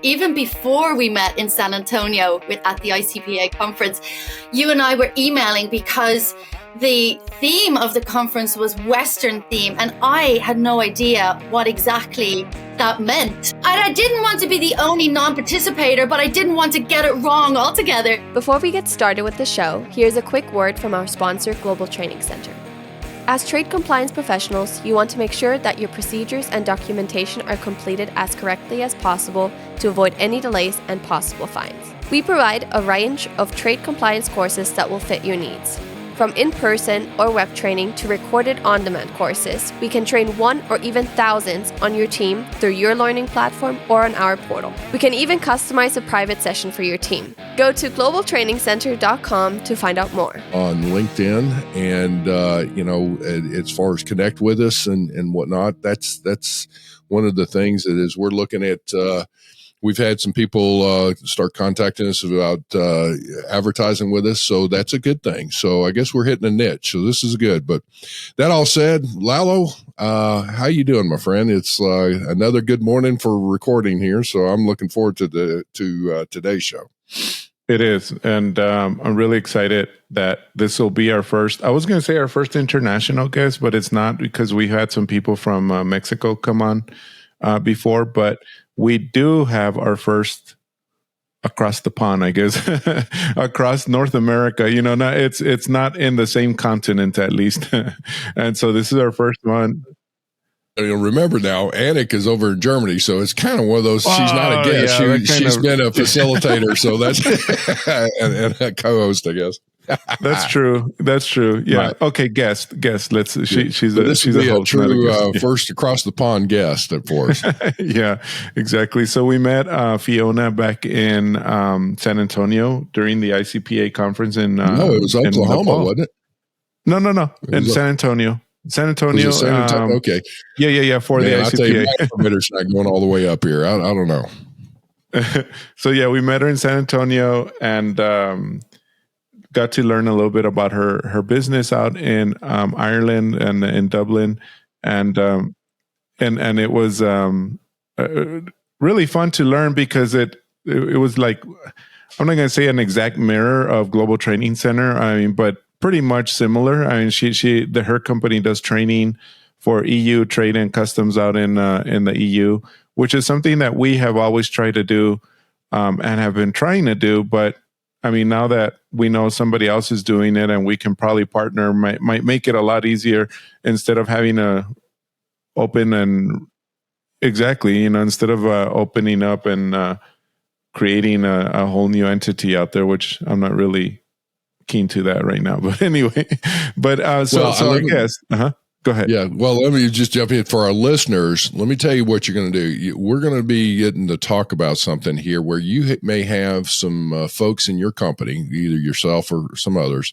even before we met in San Antonio at the ICPA conference, you and I were emailing because the theme of the conference was Western theme, and I had no idea what exactly that meant. And I didn't want to be the only non-participator, but I didn't want to get it wrong altogether. Before we get started with the show, here's a quick word from our sponsor, Global Training Center. As trade compliance professionals, you want to make sure that your procedures and documentation are completed as correctly as possible to avoid any delays and possible fines. We provide a range of trade compliance courses that will fit your needs. From in-person or web training to recorded on-demand courses, we can train one or even thousands on your team through your learning platform or on our portal. We can even customize a private session for your team. Go to globaltrainingcenter.com to find out more. On LinkedIn, and as far as connect with us and whatnot, that's one of the things that is we're looking at. We've had some people start contacting us about advertising with us, so that's a good thing. So I guess we're hitting a niche, so this is good. But that all said, Lalo, how you doing, my friend? It's another good morning for recording here, so I'm looking forward to today's show. It is, and I'm really excited that this will be our first. I was going to say our first international guest, but it's not, because we had some people from Mexico come on before, but we do have our first across the pond, I guess, across North America. It's not in the same continent, at least. And so this is our first one. Remember now, Anik is over in Germany, so it's kind of one of those. She's not a guest; she's been a facilitator, so that's and a co-host, I guess. That's true. Yeah. Right. Okay. Guest. Let's. She's a host, true first across the pond guest for us. Yeah. Exactly. So we met Fiona back in San Antonio during the ICPA conference in. No, it was Oklahoma, wasn't it? No. In San Antonio. San Antonio. Okay. Yeah. For the ICPA. My permitter's not going all the way up here. I don't know. So yeah, we met her in San Antonio and got to learn a little bit about her business out in Ireland and in Dublin, and it was really fun to learn because it was like, I'm not going to say an exact mirror of Global Training Center, but pretty much similar. Her company does training for EU trade and customs out in the EU, which is something that we have always tried to do and have been trying to do, but now that we know somebody else is doing it and we can probably partner, might make it a lot easier instead of having to open and instead of opening up and creating a whole new entity out there, which I'm not really keen to that right now. But anyway, I guess, go ahead. Yeah. Well, let me just jump in for our listeners. Let me tell you what you're going to do. We're going to be getting to talk about something here where you may have some folks in your company, either yourself or some others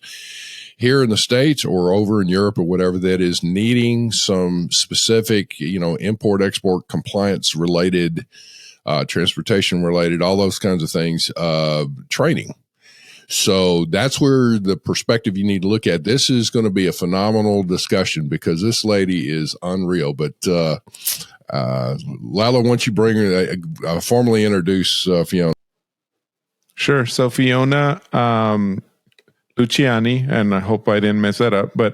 here in the States or over in Europe or whatever, that is needing some specific, import, export, compliance related, transportation related, all those kinds of things, training. So that's where the perspective you need to look at. This is going to be a phenomenal discussion because this lady is unreal. But Lalo, once you bring her, formally introduce Fiona. Sure. So Fiona Luciani, and I hope I didn't mess that up, but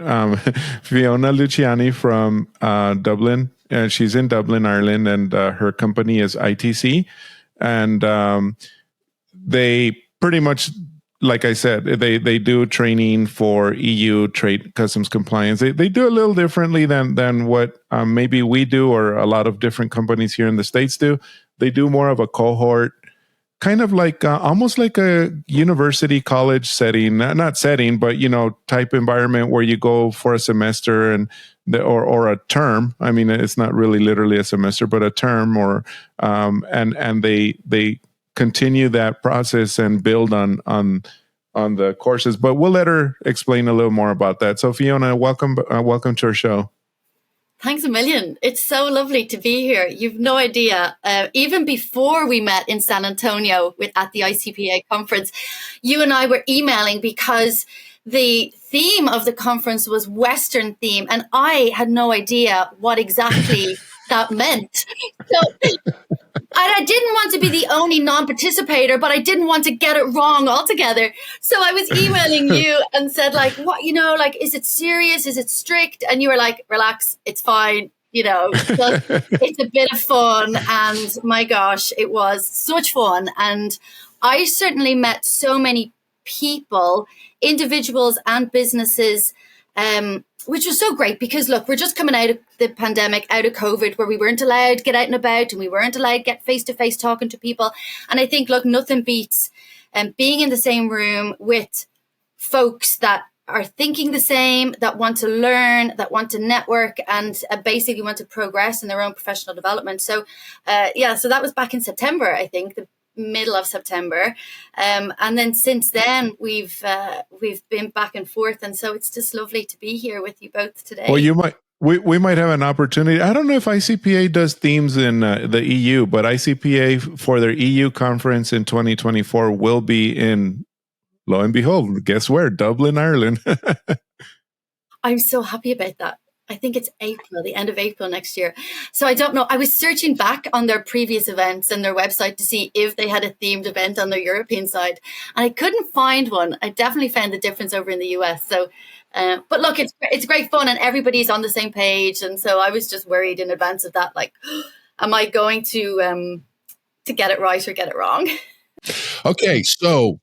Fiona Luciani from Dublin. She's in Dublin, Ireland, and her company is ITC. And they pretty much, like I said, they do training for EU trade customs compliance. They do a little differently than what maybe we do or a lot of different companies here in the States do. They do more of a cohort, kind of like almost like a university college setting, not setting, but type environment where you go for a semester or a term. It's not really literally a semester, but a term, or and they continue that process and build on the courses, but we'll let her explain a little more about that. So Fiona, welcome to our show. Thanks a million. It's so lovely to be here. You've no idea. Even before we met in San Antonio at the ICPA conference, you and I were emailing because the theme of the conference was Western theme, and I had no idea what exactly that meant. So, and I didn't want to be the only non-participator, but I didn't want to get it wrong altogether. So I was emailing you and said, like, what, is it serious? Is it strict? And you were like, relax, it's fine. It's a bit of fun. And my gosh, it was such fun. And I certainly met so many people, individuals and businesses, which was so great because, look, we're just coming out of the pandemic, out of COVID, where we weren't allowed to get out and about and we weren't allowed to get face-to-face talking to people. And I think, look, nothing beats being in the same room with folks that are thinking the same, that want to learn, that want to network, and basically want to progress in their own professional development. So, so that was back in September, I think, the middle of September, and then since then we've been back and forth, and so it's just lovely to be here with you both today. Well, we might have an opportunity. I don't know if ICPA does themes in the EU, but ICPA for their EU conference in 2024 will be in, lo and behold, guess where? Dublin, Ireland. I'm so happy about that. I think it's April, the end of April next year. So I don't know. I was searching back on their previous events and their website to see if they had a themed event on their European side. And I couldn't find one. I definitely found the difference over in the US. So, but look, it's great fun and everybody's on the same page. And so I was just worried in advance of that, like, am I going to get it right or get it wrong? Okay, so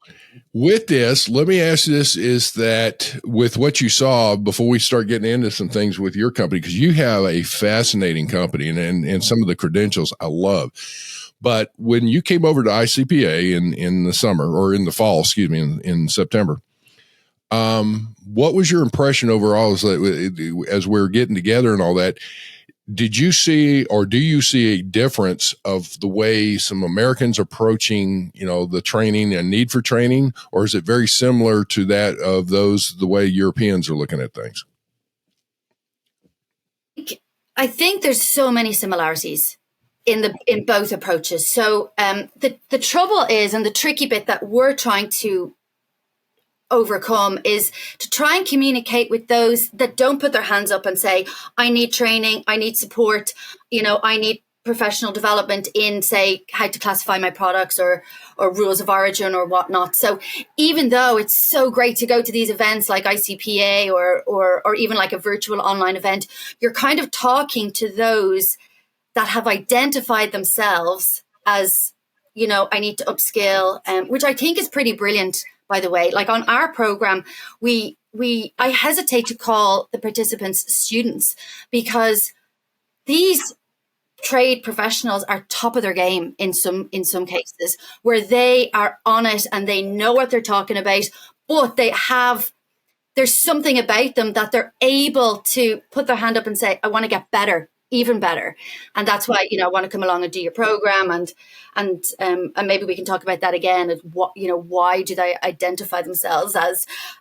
with this, let me ask you this, is that with what you saw before we start getting into some things with your company, because you have a fascinating company and some of the credentials I love. But when you came over to ICPA in the summer or in the fall, in September, what was your impression overall as we're getting together and all that? Did you see, or do you see a difference of the way some Americans approaching, the training and need for training, or is it very similar to that of the way Europeans are looking at things? I think there's so many similarities in both approaches. So the trouble is, and the tricky bit that we're trying to overcome, is to try and communicate with those that don't put their hands up and say, I need training, I need support, I need professional development in, say, how to classify my products or rules of origin or whatnot. So even though it's so great to go to these events like ICPA or even like a virtual online event, you're kind of talking to those that have identified themselves as, I need to upskill, which I think is pretty brilliant. By the way, like on our program, I hesitate to call the participants students because these trade professionals are top of their game in some cases, where they are on it and they know what they're talking about, but there's something about them that they're able to put their hand up and say, I want to get better, even better. And that's why, I want to come along and do your program, and maybe we can talk about that again. And what, why do they identify themselves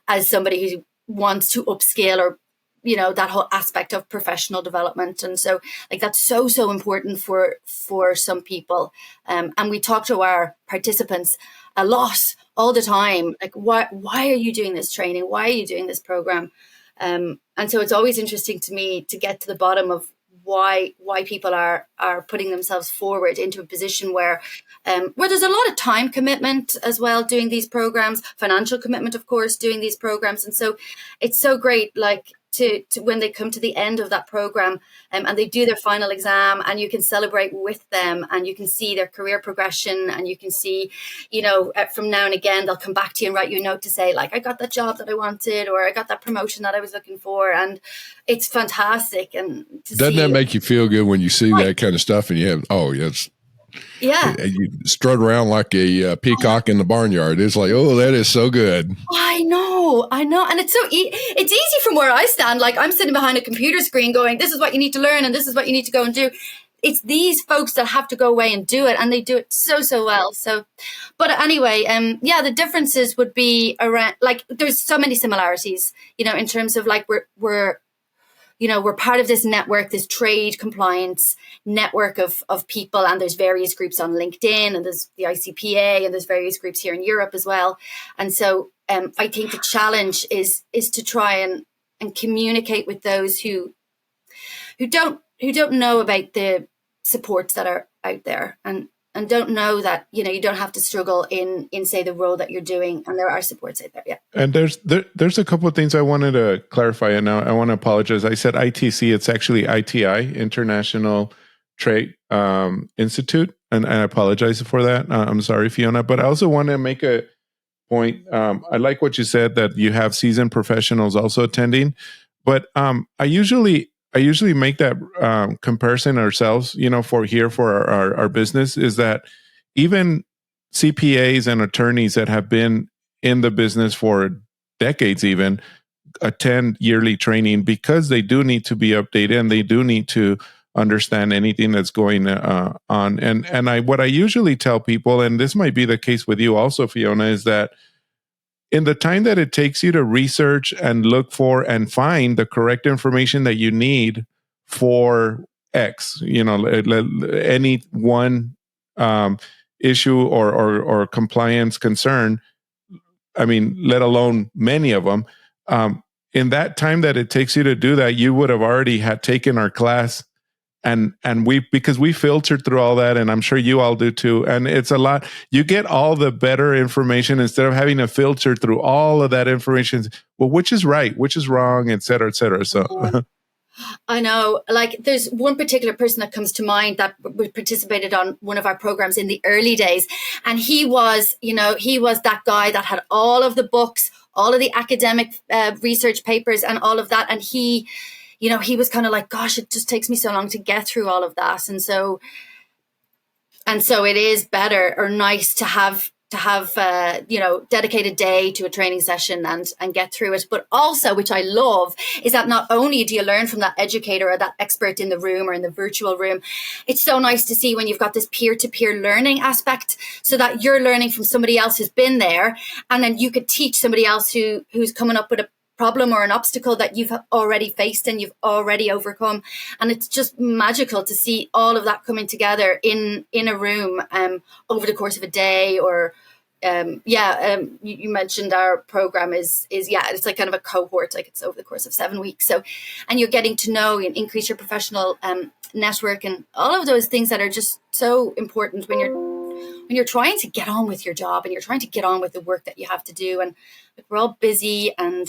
as somebody who wants to upscale, or, that whole aspect of professional development. And so, like, that's so important for some people. And we talk to our participants a lot, all the time. Like, why are you doing this training? Why are you doing this program? And so it's always interesting to me to get to the bottom of why people are putting themselves forward into a position where there's a lot of time commitment as well doing these programs, financial commitment, of course, doing these programs. And so it's so great, like, to when they come to the end of that program and they do their final exam, and you can celebrate with them and you can see their career progression, and you can see, from now and again, they'll come back to you and write you a note to say, like, I got that job that I wanted, or I got that promotion that I was looking for. And it's fantastic. And doesn't that make you feel good when you see that kind of stuff and you have, yes. Yeah. You strut around like a peacock in the barnyard. It's like, that is so good. I know. And it's it's easy from where I stand. Like, I'm sitting behind a computer screen going, this is what you need to learn and this is what you need to go and do. It's these folks that have to go away and do it, and they do it so well. So, but anyway, the differences would be around, like, there's so many similarities, in terms of, like, we're part of this network, this trade compliance network of people, and there's various groups on LinkedIn, and there's the ICPA, and there's various groups here in Europe as well. And so I think the challenge is to try and communicate with those who don't know about the supports that are out there, and don't know that, you don't have to struggle in say the role that you're doing, and there are supports out there. Yeah. And there's a couple of things I wanted to clarify, and I want to apologize. I said ITC, it's actually ITI, International Trade Institute, and I apologize for that. I'm sorry, Fiona, but I also want to make a point. I like what you said, that you have seasoned professionals also attending, but I usually make that comparison ourselves, for our business, is that even CPAs and attorneys that have been in the business for decades even attend yearly training, because they do need to be updated and they do need to understand anything that's going on. And what I usually tell people, and this might be the case with you also, Fiona, is that in the time that it takes you to research and look for and find the correct information that you need for X, any one issue or compliance concern, I mean, let alone many of them, in that time that it takes you to do that, you would have already had taken our class. And because we filtered through all that, and I'm sure you all do too. And it's a lot. You get all the better information instead of having to filter through all of that information. Well, which is right, which is wrong, et cetera, et cetera. So I know, like, there's one particular person that comes to mind that participated on one of our programs in the early days. And he was that guy that had all of the books, all of the academic research papers and all of that. And he was kind of like, gosh, it just takes me so long to get through all of that. And so it is better or nice to have dedicated day to a training session and get through it. But also, which I love, is that not only do you learn from that educator or that expert in the room or in the virtual room, it's so nice to see when you've got this peer-to-peer learning aspect, so that you're learning from somebody else who's been there, and then you could teach somebody else who's coming up with a problem or an obstacle that you've already faced and you've already overcome. And it's just magical to see all of that coming together in a room over the course of a day. Or you mentioned our program is it's like kind of a cohort, like it's over the course of 7 weeks. So, and you're getting to know and increase your professional network and all of those things that are just so important when you're trying to get on with your job and you're trying to get on with the work that you have to do. And we're all busy, and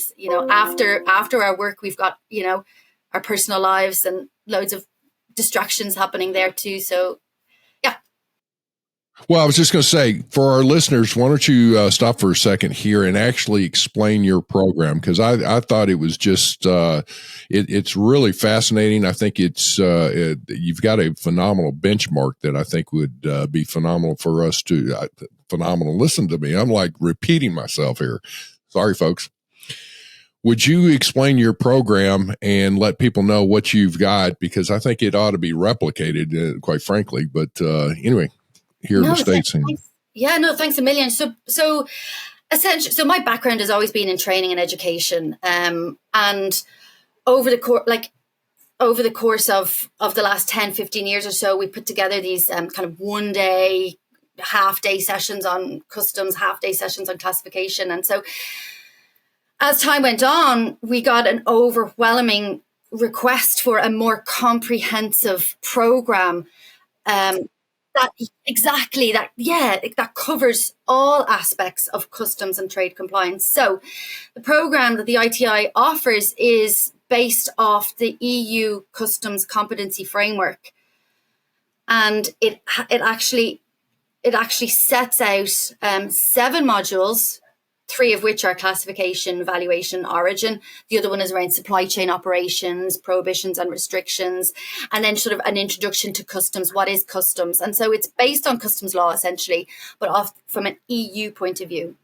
after our work, we've got our personal lives and loads of distractions happening there too. So yeah. Well, I was just going to say, for our listeners, why don't you stop for a second here and actually explain your program? Because I thought it was just it's really fascinating. I think you've got a phenomenal benchmark that I think would be phenomenal for us to phenomenal. Listen to me, I'm like repeating myself here. Sorry, folks. Would you explain your program and let people know what you've got? Because I think it ought to be replicated, quite frankly. But anyway. Here in the States. Thanks a million. So essentially, so my background has always been in training and education. And over the course of the last 10, 15 years or so, we put together these kind of 1 day, half-day sessions on customs, half-day sessions on classification. And so as time went on, we got an overwhelming request for a more comprehensive program that covers all aspects of customs and trade compliance. So the program that the ITI offers is based off the EU Customs Competency Framework. And it actually sets out 7 modules, 3 of which are classification, valuation, origin. The other one is around supply chain operations, prohibitions and restrictions, and then sort of an introduction to customs. What is customs? And so it's based on customs law, essentially, but from an EU point of view.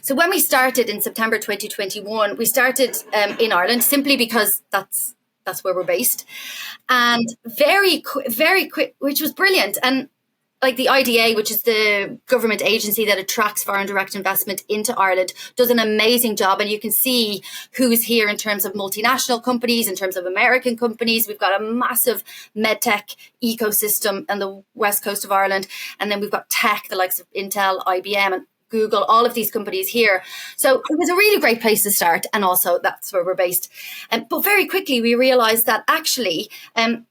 So when we started in September 2021, we started in Ireland, simply because that's where we're based. And very quick, which was brilliant. And like the IDA, which is the government agency that attracts foreign direct investment into Ireland, does an amazing job. And you can see who's here in terms of multinational companies, in terms of American companies. We've got a massive medtech ecosystem on the west coast of Ireland. And then we've got tech, the likes of Intel, IBM, and Google, all of these companies here. So it was a really great place to start. And also that's where we're based. But very quickly, we realized that actually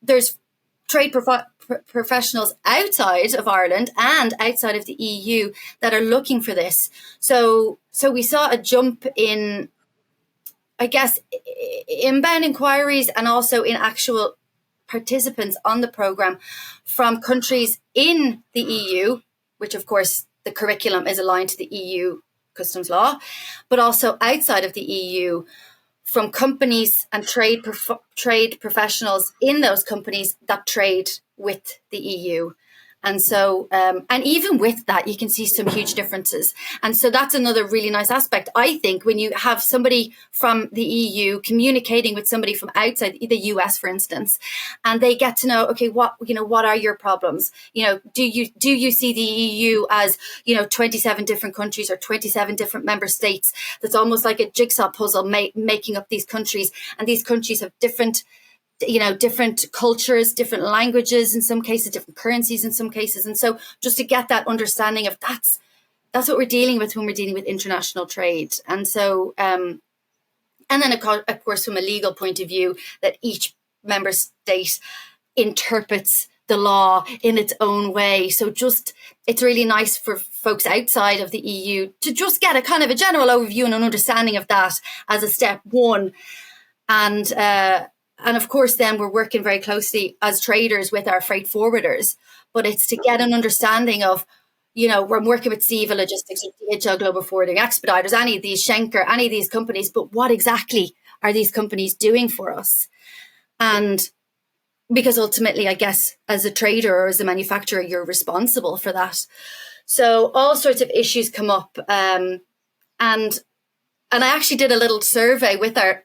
there's trade professionals outside of Ireland and outside of the EU that are looking for this. So we saw a jump in, I guess, inbound inquiries and also in actual participants on the program from countries in the EU, which of course the curriculum is aligned to the EU customs law, but also outside of the EU, from companies and trade professionals in those companies that trade with the EU. And so, and even with that, you can see some huge differences. And so that's another really nice aspect, I think, when you have somebody from the EU communicating with somebody from outside the US, for instance, and they get to know, okay, what are your problems? Do you see the EU as, 27 different countries or 27 different member states? That's almost like a jigsaw puzzle making up these countries. And these countries have different cultures, different languages, in some cases, different currencies in some cases. And so just to get that understanding of that's what we're dealing with when we're dealing with international trade. And so, and then of course, from a legal point of view, that each member state interprets the law in its own way. So it's really nice for folks outside of the EU to just get a kind of a general overview and an understanding of that as a step one. And of course, then we're working very closely as traders with our freight forwarders. But it's to get an understanding of, we're working with CEVA Logistics, DHL Global Forwarding, Expeditors, any of these, Schenker, any of these companies. But what exactly are these companies doing for us? And because ultimately, I guess, as a trader or as a manufacturer, you're responsible for that. So all sorts of issues come up. And I actually did a little survey with our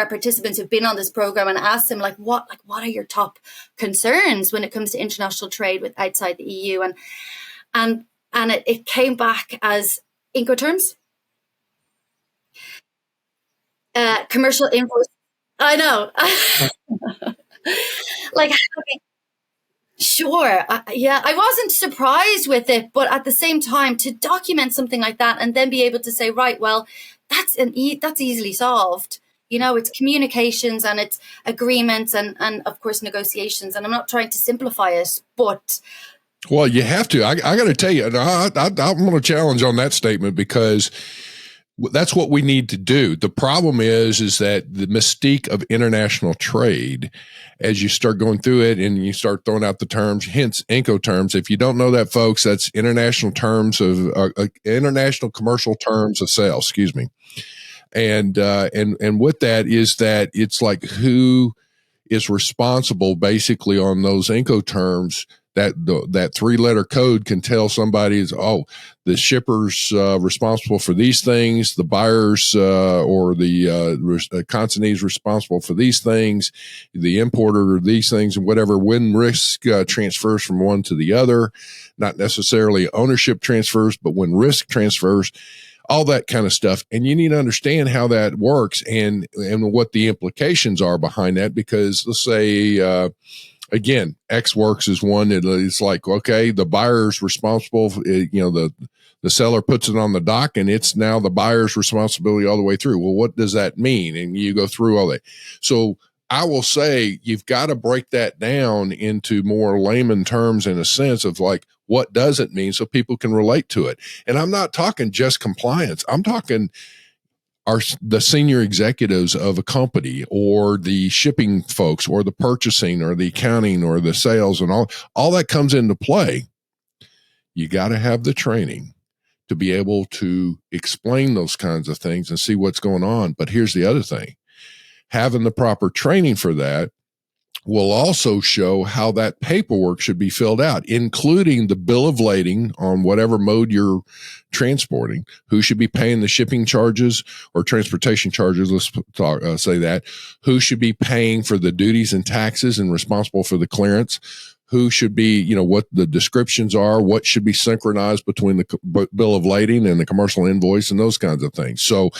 participants who've been on this program and asked them what are your top concerns when it comes to international trade with outside the EU, and it came back as Incoterms, commercial invoice. I know, sure, I wasn't surprised with it, but at the same time, to document something like that and then be able to say, right, well, that's easily solved. It's communications and it's agreements and of course negotiations. And I'm not trying to simplify it, but. Well, you have to. I got to tell you, I'm going to challenge on that statement because that's what we need to do. The problem is that the mystique of international trade, as you start going through it and you start throwing out the terms, hence Incoterms. If you don't know that, folks, that's international terms of international commercial terms of sale. Excuse me. And with that is that it's like who is responsible basically on those Incoterms. That 3-letter code can tell somebody the shipper's responsible for these things, the buyer's or the consignee's responsible for these things, the importer these things, and whatever. When risk transfers from one to the other, not necessarily ownership transfers, but when risk transfers. All that kind of stuff. And you need to understand how that works and what the implications are behind that. Because let's say, again, X works is one that it's like, okay, the buyer's responsible, the seller puts it on the dock and it's now the buyer's responsibility all the way through. Well, what does that mean? And you go through all that. So I will say you've got to break that down into more layman terms in a sense of what does it mean so people can relate to it. And I'm not talking just compliance. I'm talking the senior executives of a company or the shipping folks or the purchasing or the accounting or the sales and all that comes into play. You got to have the training to be able to explain those kinds of things and see what's going on. But here's the other thing. Having the proper training for that will also show how that paperwork should be filled out, including the bill of lading on whatever mode you're transporting, who should be paying the shipping charges or transportation charges, let's say that, who should be paying for the duties and taxes and responsible for the clearance, who should be, what the descriptions are, what should be synchronized between the bill of lading and the commercial invoice and those kinds of things. So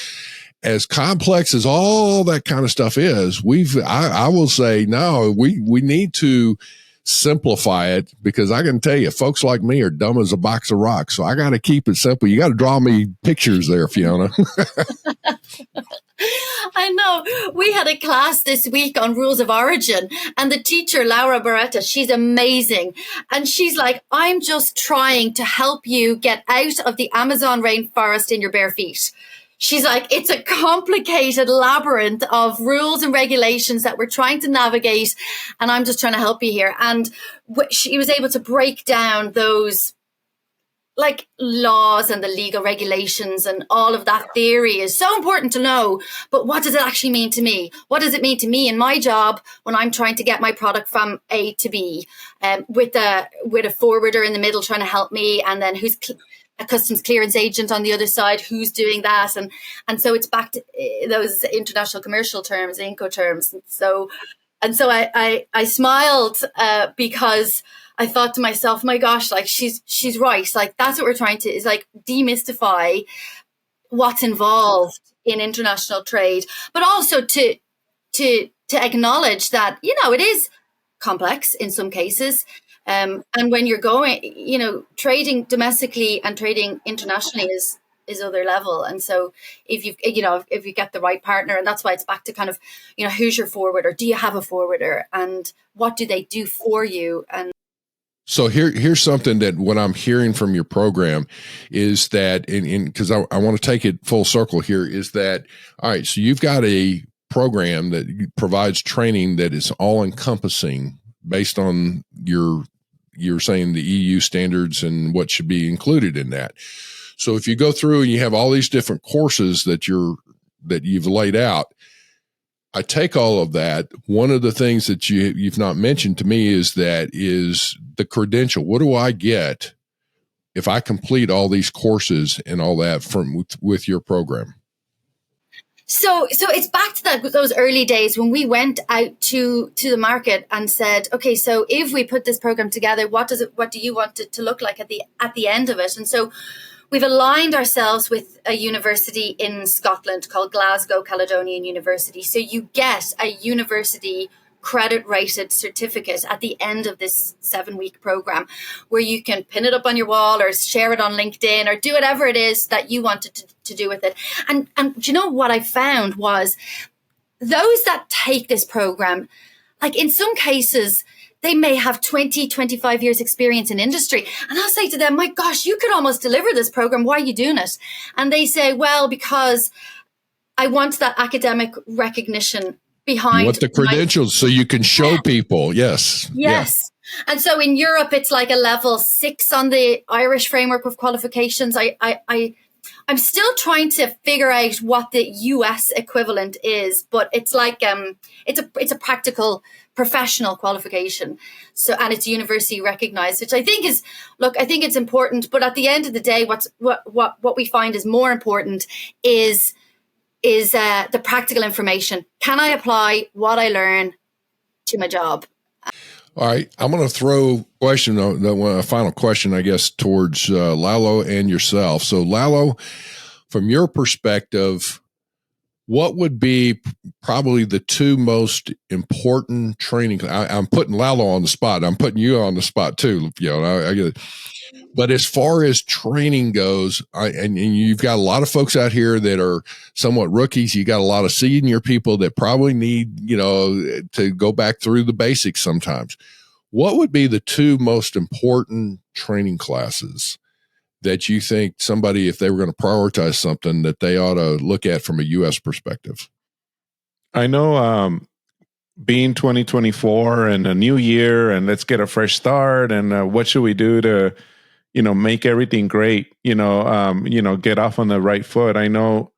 as complex as all that kind of stuff is, I will say, no, we need to simplify it, because I can tell you, folks like me are dumb as a box of rocks. So I got to keep it simple. You got to draw me pictures there, Fiona. I know. We had a class this week on rules of origin, and the teacher, Laura Beretta, she's amazing. And she's like, I'm just trying to help you get out of the Amazon rainforest in your bare feet. She's like, it's a complicated labyrinth of rules and regulations that we're trying to navigate, and I'm just trying to help you here. And she was able to break down those like laws and the legal regulations, and all of that theory is so important to know. But what does it actually mean to me? What does it mean to me in my job when I'm trying to get my product from A to B, with a forwarder in the middle trying to help me, and then who's a customs clearance agent on the other side who's doing that, and so it's back to those international commercial terms, Incoterms. And so I smiled because I thought to myself, my gosh, like she's right. Like that's what we're trying to, is like demystify what's involved in international trade, but also to acknowledge that, it is complex in some cases. And when you're going, trading domestically and trading internationally is other level. And so if you get the right partner, and that's why it's back to kind of, who's your forwarder? Do you have a forwarder? And what do they do for you? And so here's something that what I'm hearing from your program is that, because I want to take it full circle here, is that, all right, so you've got a program that provides training that is all encompassing based on you're saying the EU standards and what should be included in that. So if you go through and you have all these different courses that you've laid out, I take all of that. One of the things that you've not mentioned to me is the credential. What do I get if I complete all these courses and all that with your program? So it's back to those early days when we went out to the market and said, okay, so if we put this program together, what do you want it to look like at the end of it? And so we've aligned ourselves with a university in Scotland called Glasgow Caledonian University. So you get a university credit rated certificate at the end of this 7-week program, where you can pin it up on your wall or share it on LinkedIn or do whatever it is that you wanted to do with it. And do you know what I found was those that take this program, like in some cases, they may have 20, 25 years experience in industry. And I'll say to them, my gosh, you could almost deliver this program. Why are you doing it? And they say, well, because I want that academic recognition behind. You want the credentials so you can show people. Yes. Yes. Yeah. And so in Europe, it's like a level 6 on the Irish framework of qualifications. I'm still trying to figure out what the US equivalent is, but it's like it's a practical professional qualification. So, and it's university recognized, which I think it's important. But at the end of the day, what we find is more important is the practical information. Can I apply what I learn to my job? All right, I'm going to throw a final question, I guess, towards Lalo and yourself. So, Lalo, from your perspective, what would be probably the 2 most important training? I'm putting Lalo on the spot. I'm putting you on the spot too. I get it. But as far as training goes, and you've got a lot of folks out here that are somewhat rookies. You got a lot of senior people that probably need, to go back through the basics sometimes. What would be the 2 most important training classes that you think somebody, if they were going to prioritize something, that they ought to look at from a U.S. perspective? I know, being 2024 and a new year, and let's get a fresh start, and what should we do to make everything great, get off on the right foot. I know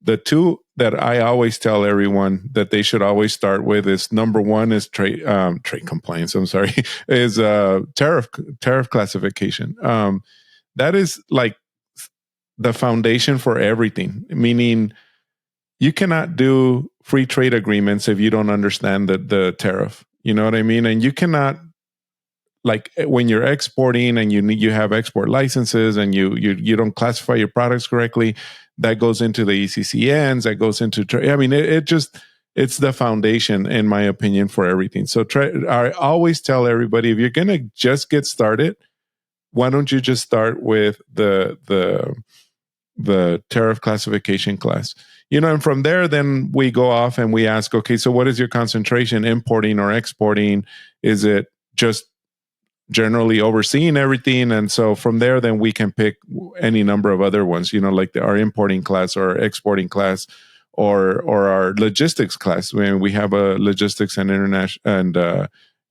the 2 that I always tell everyone that they should always start with is, number 1 is trade compliance. I'm sorry, is tariff classification. That is like the foundation for everything, meaning you cannot do free trade agreements if you don't understand the tariff. You know what I mean? And you cannot, like when you're exporting and you have export licenses and you don't classify your products correctly, that goes into the ECCNs, that goes into trade. I mean, it's the foundation, in my opinion, for everything. So I always tell everybody, if you're going to just get started, why don't you just start with the the tariff classification class. And from there, then we go off and we ask, okay, so what is your concentration, importing or exporting? Is it just generally overseeing everything? And so from there, then we can pick any number of other ones, like our importing class or our exporting class, or our logistics class. We have a logistics and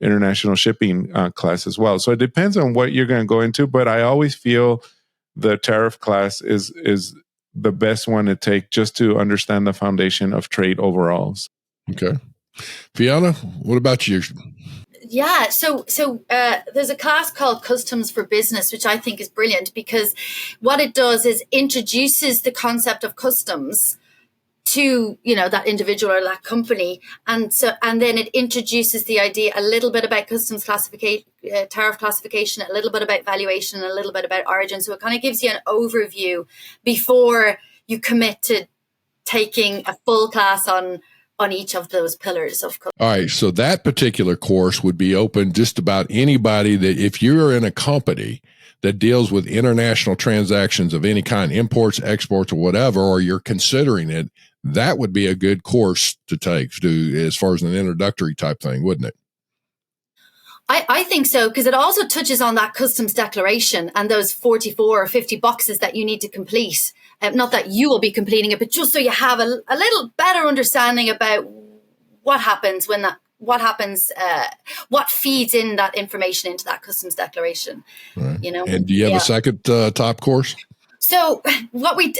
international shipping class as well. So it depends on what you're going to go into, but I always feel the tariff class is the best one to take, just to understand the foundation of trade overall. Okay. Fiona, what about you? Yeah, so there's a class called Customs for Business, which I think is brilliant, because what it does is introduces the concept of customs to that individual or that company, and then it introduces the idea a little bit about customs classification, tariff classification, a little bit about valuation, and a little bit about origin. So it kind of gives you an overview before you commit to taking a full class on each of those pillars of customs. All right, so that particular course would be open just about anybody that, if you're in a company that deals with international transactions of any kind, imports, exports, or whatever, or you're considering it, that would be a good course to take as far as an introductory type thing, wouldn't it? I think so, because it also touches on that customs declaration and those 44 or 50 boxes that you need to complete. Not that you will be completing it, but just so you have a little better understanding about what happens what feeds in that information into that customs declaration. Right. And do you have a second top course? So what we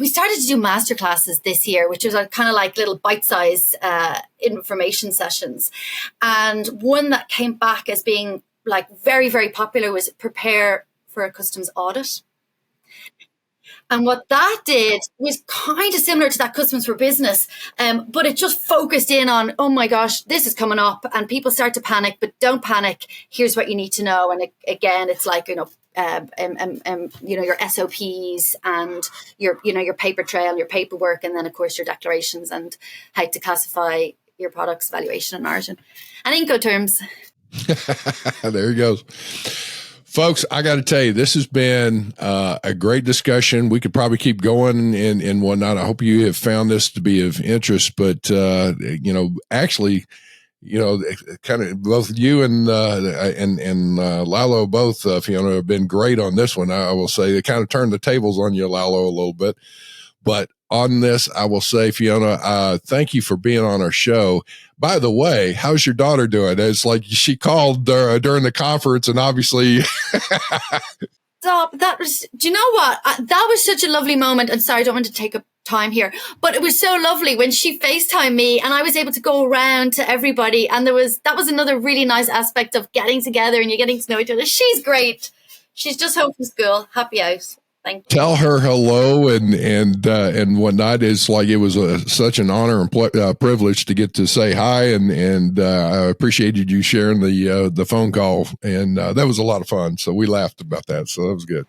started to do master classes this year, which was kind of like little bite-sized information sessions. And one that came back as being like very, very popular was prepare for a customs audit. And what that did was kind of similar to that Customs for Business, but it just focused in on, oh my gosh, this is coming up, and people start to panic, but don't panic. Here's what you need to know. And again, it's like, your SOPs and your paper trail, your paperwork, and then of course your declarations and how to classify your products, valuation and origin, and Incoterms. There he goes. Folks, I got to tell you, this has been a great discussion. We could probably keep going and whatnot. I hope you have found this to be of interest, but actually, kind of both you and Lalo both, Fiona, have been great on this one. I will say they kind of turned the tables on you, Lalo, a little bit. But on this, I will say, Fiona, thank you for being on our show. By the way, how's your daughter doing? It's like she called during the conference, and obviously. Stop. Do you know what? That was such a lovely moment. And sorry, I don't want to take up time here, but it was so lovely when she FaceTimed me and I was able to go around to everybody. And that was another really nice aspect of getting together and you're getting to know each other. She's great. She's just home from school. Happy out. Thank you. Tell her hello and whatnot. It's like it was such an honor and privilege to get to say hi, and I appreciated you sharing the phone call, and that was a lot of fun. So we laughed about that. So that was good.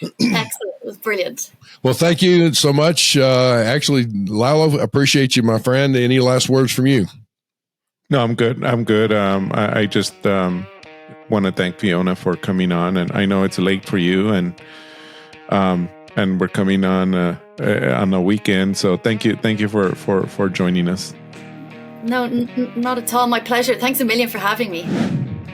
Excellent. It was brilliant. Well, thank you so much. Actually, Lalo, appreciate you, my friend. Any last words from you? No, I'm good. I just want to thank Fiona for coming on, and I know it's late for you, and we're coming on a weekend. So thank you for joining us. No, not at all. My pleasure. Thanks a million for having me.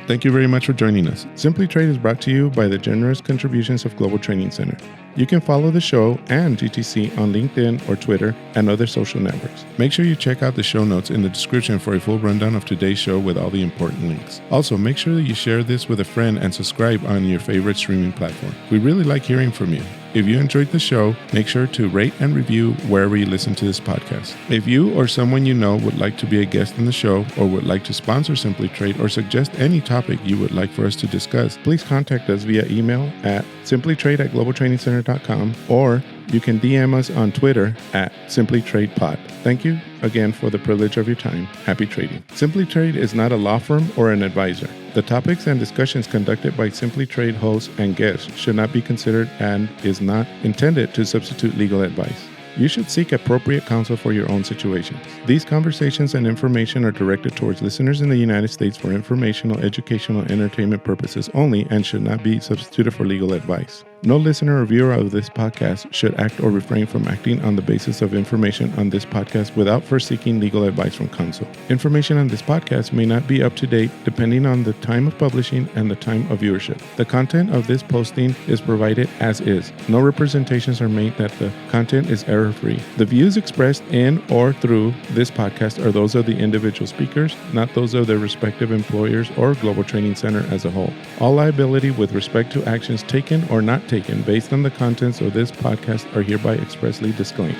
Thank you very much for joining us. Simply Trade is brought to you by the generous contributions of Global Training Center. You can follow the show and GTC on LinkedIn or Twitter and other social networks. Make sure you check out the show notes in the description for a full rundown of today's show with all the important links. Also, make sure that you share this with a friend and subscribe on your favorite streaming platform. We really like hearing from you. If you enjoyed the show, make sure to rate and review wherever you listen to this podcast. If you or someone you know would like to be a guest in the show or would like to sponsor Simply Trade or suggest any topic you would like for us to discuss, please contact us via email at simplytrade@globaltrainingcenter.com, or you can DM us on Twitter at simplytradepod. Thank you again for the privilege of your time. Happy trading. Simply Trade is not a law firm or an advisor. The topics and discussions conducted by Simply Trade hosts and guests should not be considered and is not intended to substitute legal advice. You should seek appropriate counsel for your own situations. These conversations and information are directed towards listeners in the United States for informational, educational, and entertainment purposes only and should not be substituted for legal advice. No listener or viewer of this podcast should act or refrain from acting on the basis of information on this podcast without first seeking legal advice from counsel. Information on this podcast may not be up to date depending on the time of publishing and the time of viewership. The content of this posting is provided as is. No representations are made that the content is error-free. The views expressed in or through this podcast are those of the individual speakers, not those of their respective employers or Global Training Center as a whole. All liability with respect to actions taken or not taken based on the contents of this podcast are hereby expressly disclaimed.